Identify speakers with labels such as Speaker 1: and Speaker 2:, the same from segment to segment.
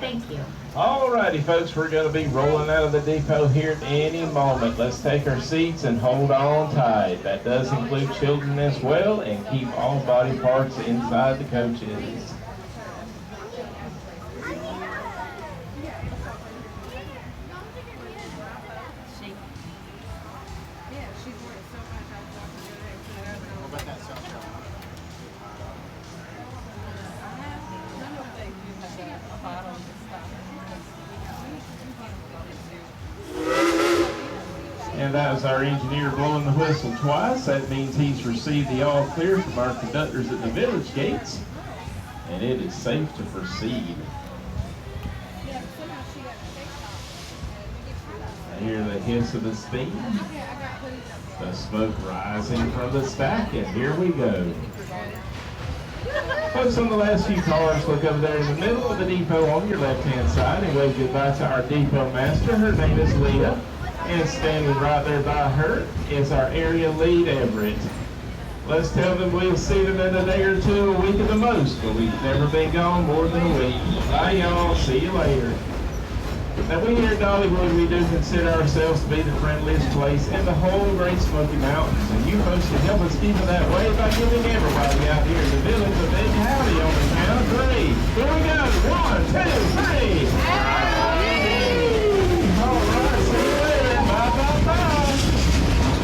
Speaker 1: Thank you.
Speaker 2: Alrighty, folks, we're going to be rolling out of the depot here at any moment. Let's take our seats and hold on tight. That does include children as well, and keep all body parts inside the coaches. And that was our engineer blowing the whistle twice. That means he's received the all clear from our conductors at the village gates. And it is safe to proceed. I hear the hiss of the steam. The smoke rising from the stack, and here we go. Folks, on the last few cars, look over there in the middle of the depot on your left-hand side and wave goodbye to our depot master. Her name is Leah. And standing right there by her is our area lead, Everett. Let's tell them we'll see them in a day or two, a week at the most, but we've never been gone more than a week. Bye, y'all. See you later. Now, we here at Dollywood, we do consider ourselves to be the friendliest place in the whole Great Smoky Mountains. And you folks can help us keep it that way by giving everybody out here in the village a big howdy on the count of three. Here we go. 1, 2, 3. Howdy! All right, see you later. Bye.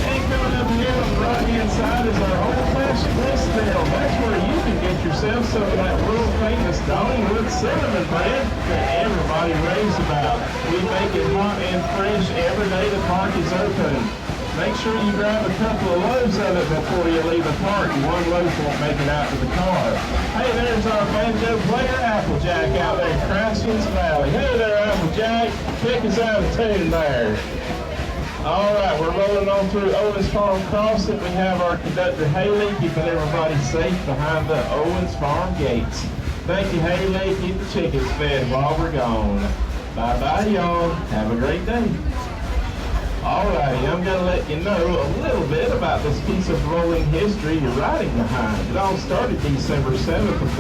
Speaker 2: And coming up here on the right-hand side is our old-fashioned gristmill. That's where you can get yourself some of that world-famous Dollywood cinnamon bread that everybody raves about. We make it hot and fresh every day the park is open. Make sure you grab a couple of loaves of it before you leave the park. One loaf won't make it out to the car. Hey, there's our banjo player, Applejack, out there in Crouching's Valley. Hey there, Applejack. Pick us out a tune there. All right, we're rolling on through Owens Farm Crossing. We have our conductor, Haley, keeping everybody safe behind the Owens Farm gates. Thank you, Haley. Keep the chickens fed while we're gone. Bye-bye, y'all. Have a great day. Alrighty, I'm going to let you know a little bit about this piece of rolling history you're riding behind. It all started December 7th of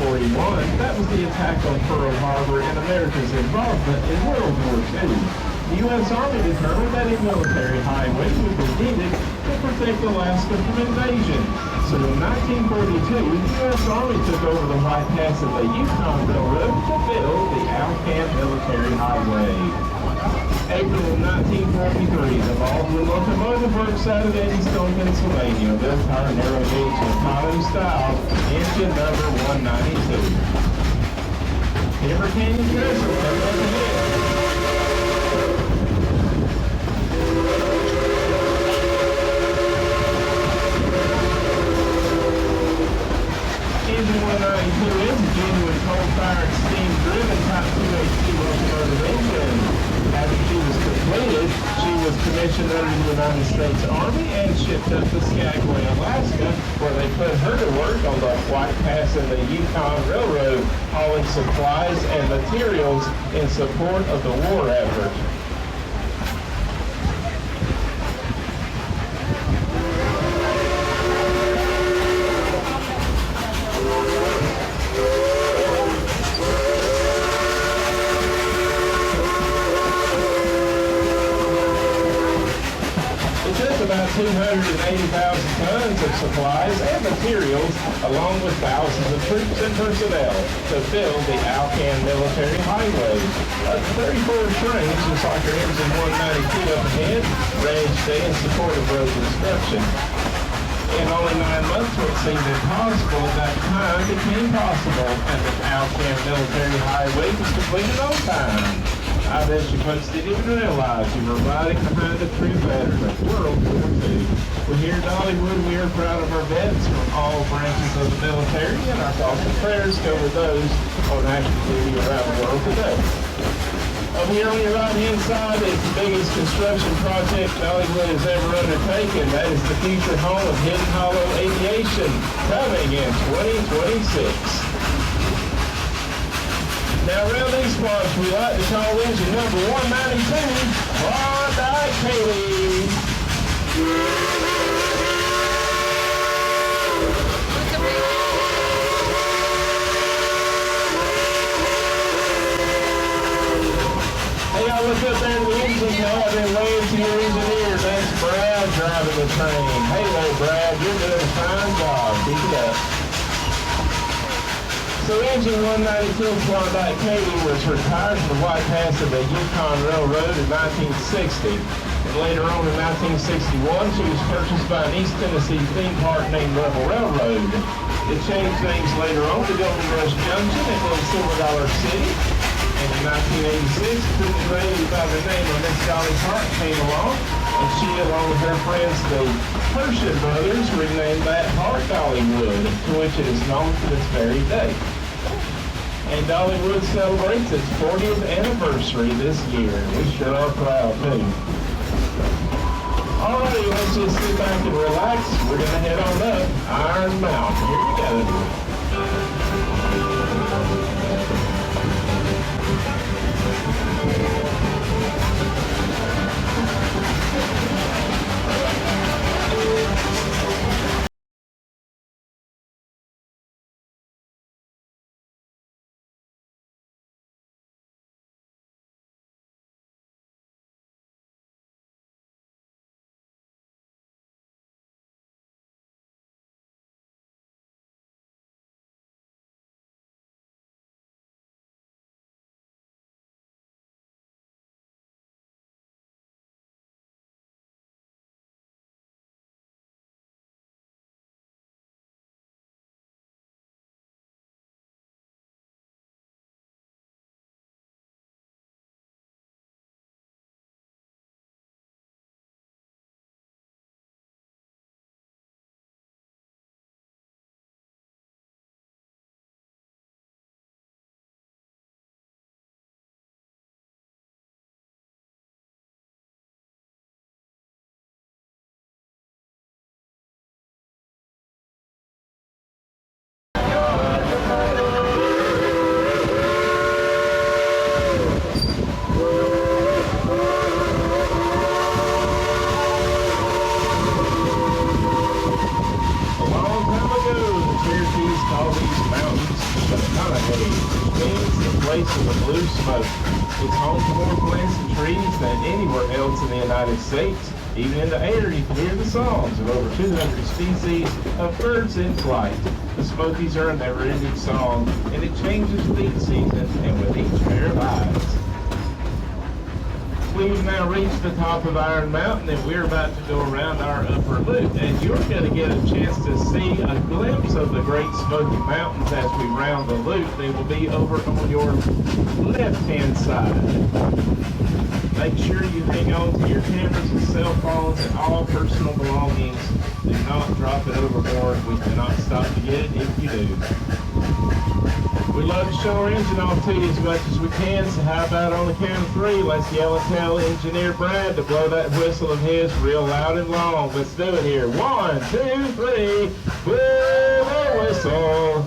Speaker 2: 1941. That was the attack on Pearl Harbor and America's involvement in World War II. The U.S. Army determined that a military highway would be needed to protect Alaska from invasion. So in 1942, the U.S. Army took over the White Pass of the Yukon Railroad to build the Alcan Military Highway. April of 1943, the Baldwin locomotive works out of Eddystone, Pennsylvania, built our narrow gauge Mikado style, engine number 192. Timber Canyon Drizzle, come up ahead. Engine 192 is a genuine coal-fired, steam-driven Type 2AC locomotive engine. After she was completed, she was commissioned under the United States Army and shipped up to Skagway, Alaska, where they put her to work on the White Pass and the Yukon Railroad, hauling supplies and materials in support of the war effort. About 280,000 tons of supplies and materials, along with thousands of troops and personnel, to build the Alcan Military Highway. A 34 trains, just like our engine 192 up ahead, ready to stay in support of road construction. In only 9 months, what seemed impossible at that time became possible, and the Alcan Military Highway was completed on time. I bet you folks didn't even realize you were riding behind a true veteran of World War II. We're here at Dollywood. We are proud of our vets from all branches of the military, and our thoughts and prayers go with those on active duty around the world today. Over here on your right-hand side is the biggest construction project Dollywood has ever undertaken. That is the future home of Hidden Hollow Aviation, coming in 2026. Now, around these parts, we like to call engine number 192, Klondike Katie. y'all look up there in the engine car and wave to your engineer. That's Brad driving the train. Hey there, Brad, you're doing a fine job. Keep it up. So engine 192 Klondike Katie was retired from the White Pass of the Yukon Railroad in 1960. And later on in 1961, she was purchased by an East Tennessee theme park named Rebel Railroad. It changed names later on to Golden Rush Junction and then Silver Dollar City. And in 1986, pretty lady by the name of Miss Dolly Hart came along, and she, along with her friends, the Hershey brothers, renamed that Hart Dollywood, to which it is known to this very day. And Dollywood celebrates its 40th anniversary this year, and we sure are proud too. Alrighty, let's just sit back and relax. We're gonna head on up Iron Mountain. Here we go. Of the blue smoke. It's home to more plants and trees than anywhere else in the United States. Even in the air, you can hear the songs of over 200 species of birds in flight. The Smokies are a never-ending song, and it changes with each season and with each pair of eyes. We've now reached the top of Iron Mountain, and we're about to go around our upper loop, and you're going to get a chance to see a glimpse of the Great Smoky Mountains as we round the loop. They will be over on your left-hand side. Make sure you hang on to your cameras and cell phones and all personal belongings. Do not drop it overboard. We cannot stop to get it if you do. We love to show our engine off to you as much as we can, so how about on the count of three, let's yell and tell Engineer Brad to blow that whistle of his real loud and long. Let's do it here. 1, 2, 3, blow the whistle.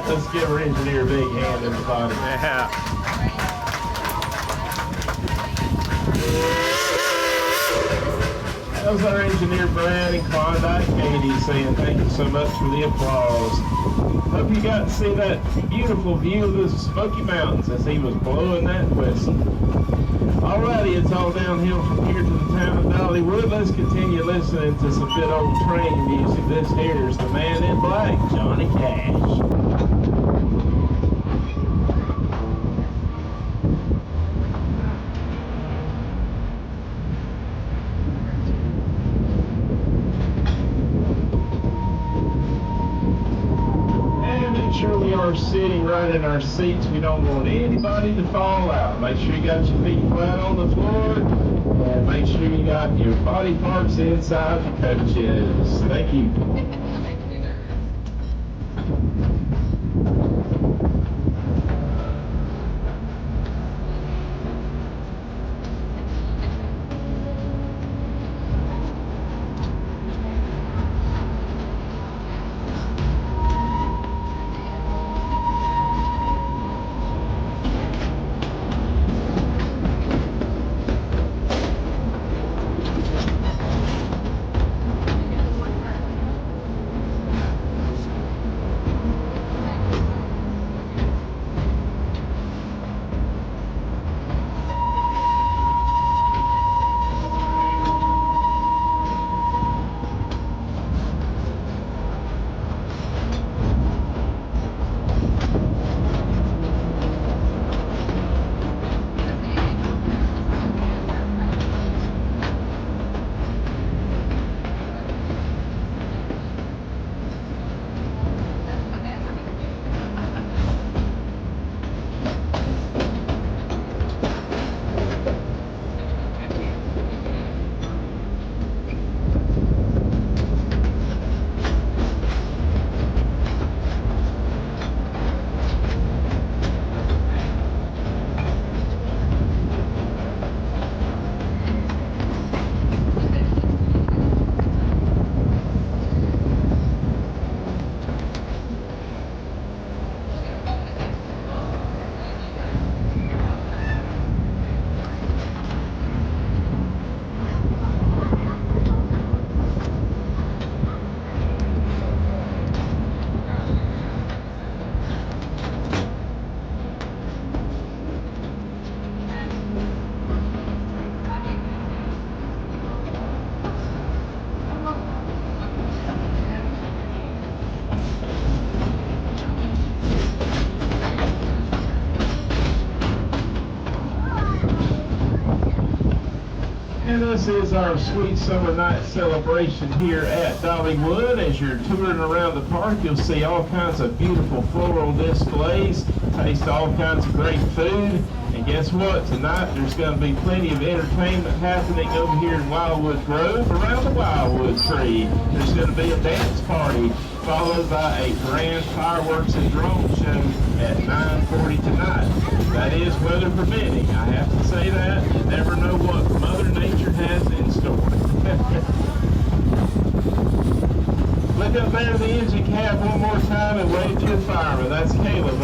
Speaker 2: Let's give our engineer a big hand, everybody. Yeah. That was our engineer Brad and Klondike Katie saying thank you so much for the applause. Hope you got to see that beautiful view of the Smoky Mountains as he was blowing that whistle. Alrighty, it's all downhill from here to the town of Dollywood. Let's continue listening to some good old train music. This here is the Man in Black, Johnny Cash. are sitting right in our seats. We don't want anybody to fall out. Make sure you got your feet flat on the floor, and make sure you got your body parts inside the coaches. Thank you. And this is our sweet summer night celebration here at Dollywood. As you're touring around the park, you'll see all kinds of beautiful floral displays, taste all kinds of great food. And guess what? Tonight there's going to be plenty of entertainment happening over here in Wildwood Grove around the Wildwood Tree. There's going to be a dance party followed by a grand fireworks and drone show at 9:40 tonight. That is weather permitting. I have to say that. You never know what Mother Nature has in store. Look up there in the engine cab one more time and wave to your fireman. That's Caleb.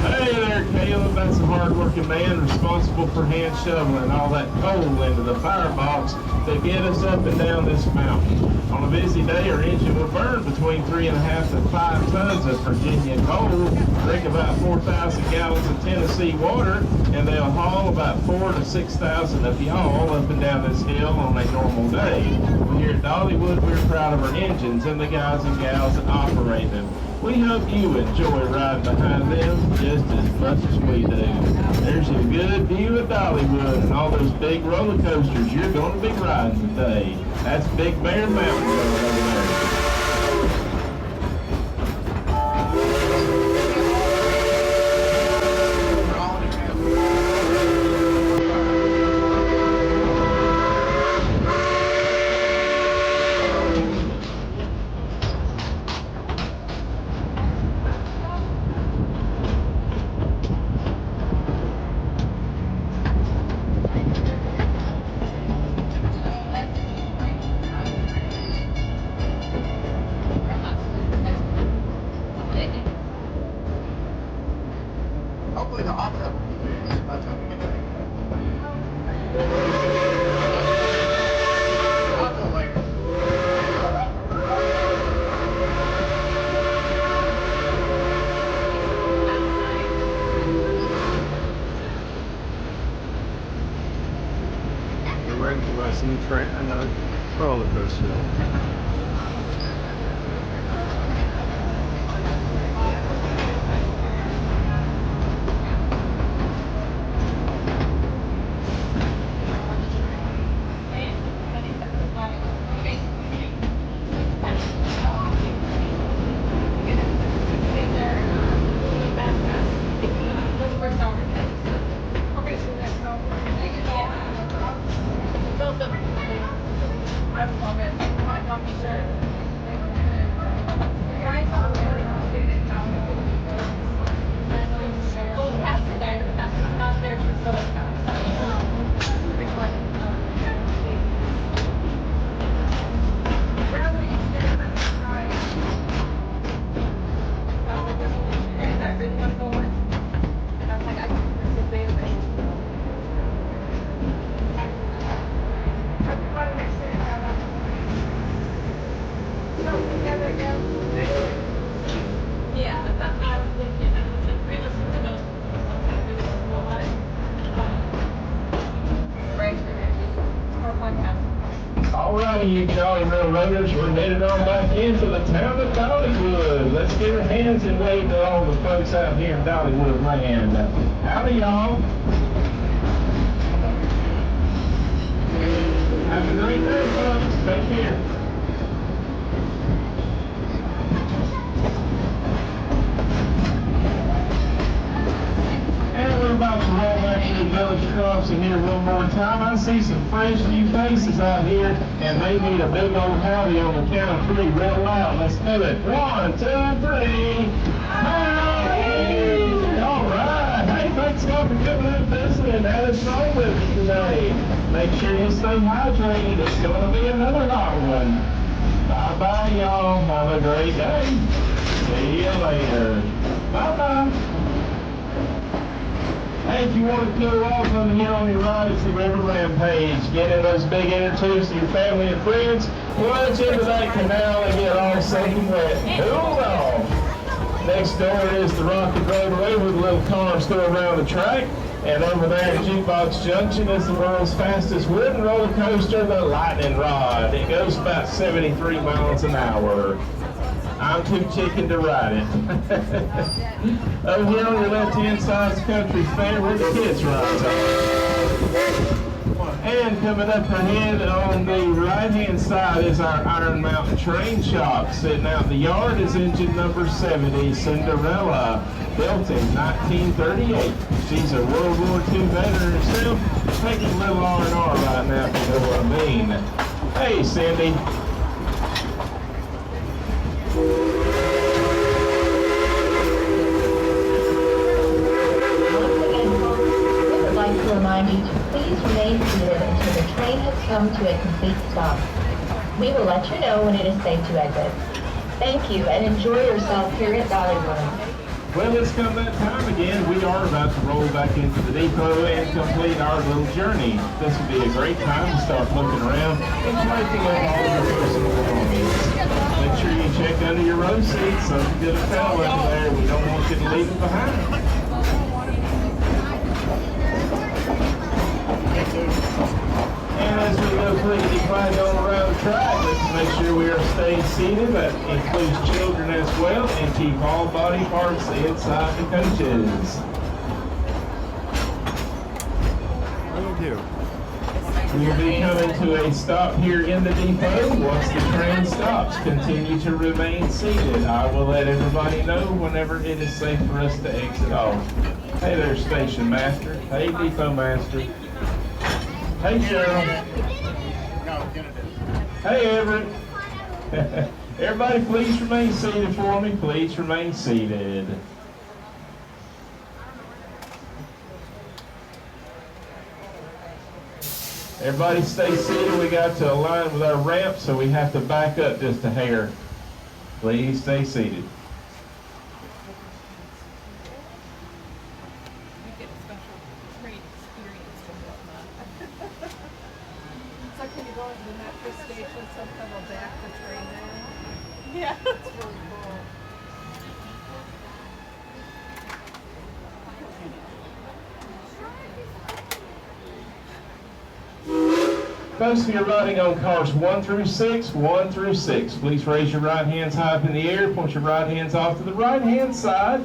Speaker 2: Hey there, Caleb. That's a hard-working man responsible for hand shoveling all that coal into the firebox to get us up and down this mountain. On a busy day, our engine will burn between 3.5 to 5 tons of Virginia coal, drink about 4,000 gallons of Tennessee water, and they'll haul about 4,000 to 6,000 of y'all up and down this hill on a normal day. Well, here at Dollywood, we're proud of our engines and the guys and gals that operate them. We hope you enjoy riding behind them just as much as we do. There's a good view of Dollywood and all those big roller coasters you're going to be riding today. That's Big Bear Mountain Road over there.
Speaker 1: Hopefully the hot tub will be finished by the time we get back. Hot tub later.
Speaker 3: We're waiting for us in the train and the roller coaster.
Speaker 2: all you jolly railroaders, we're headed on back into the town of Dollywood. Let's give our hands and wave to all the folks out here in Dollywood land. Howdy, y'all. Have a great day, folks. Take care. And we're about to roll back to the village crossing here one more time. I see some fresh new faces out here, and they need a big old howdy on the count of three real loud. Let's do it. 1, 2, 3. Howdy! All right. Hey, thanks for coming and visiting. How is wrong with you today? Make sure you stay hydrated. It's going to be another hot one. Bye-bye, y'all. Have a great day. See you later. Bye-bye. Hey, if you want to go off on here on your ride, it's the River Rampage. Get in those big inner tubes to your family and friends. Plunge into that canal and get all soaking wet. Cool off. Next door is the Rocket Roadway where the little cars go around the track. And over there at Jukebox Junction is the world's fastest wooden roller coaster, the Lightning Rod. It goes about 73 miles an hour. I'm too chicken to ride it. Over here on your left-hand side is Country Fair where the kids ride. And coming up ahead on the right-hand side is our Iron Mountain Train Shop. Sitting out in the yard is engine number 70, Cinderella, built in 1938. She's a World War II veteran herself, taking a little R&R right now, if you know what I mean. Hey, Cindy.
Speaker 4: To remind you to please remain seated until the train has come to a complete stop. We will let you know when it is safe to exit. Thank you and enjoy yourself here at Dollywood.
Speaker 2: Well, it's come that time again. We are about to roll back into the depot and complete our little journey. This would be a great time to start looking around and collecting up all of your personal belongings. Make sure you check under your row seats. Something good to tell under there. We don't want you to leave it behind. And as we go quickly flying on around the track, let's make sure we are staying seated. That includes children as well, and keep all body parts inside the coaches.
Speaker 3: Thank you.
Speaker 2: We will be coming to a stop here in the depot. Once the train stops, continue to remain seated. I will let everybody know whenever it is safe for us to exit off. Hey there, station master. Hey, depot master. Hey, Cheryl. Hey, Everett. Everybody, please remain seated for me. Please remain seated. Everybody stay seated. We got to align with our ramp, so we have to back up just a hair. Please stay seated.
Speaker 5: Yeah, that's really cool.
Speaker 2: Folks, if you're riding on cars 1 through 6, please raise your right hands high up in the air. Point your right hands off to the right hand side.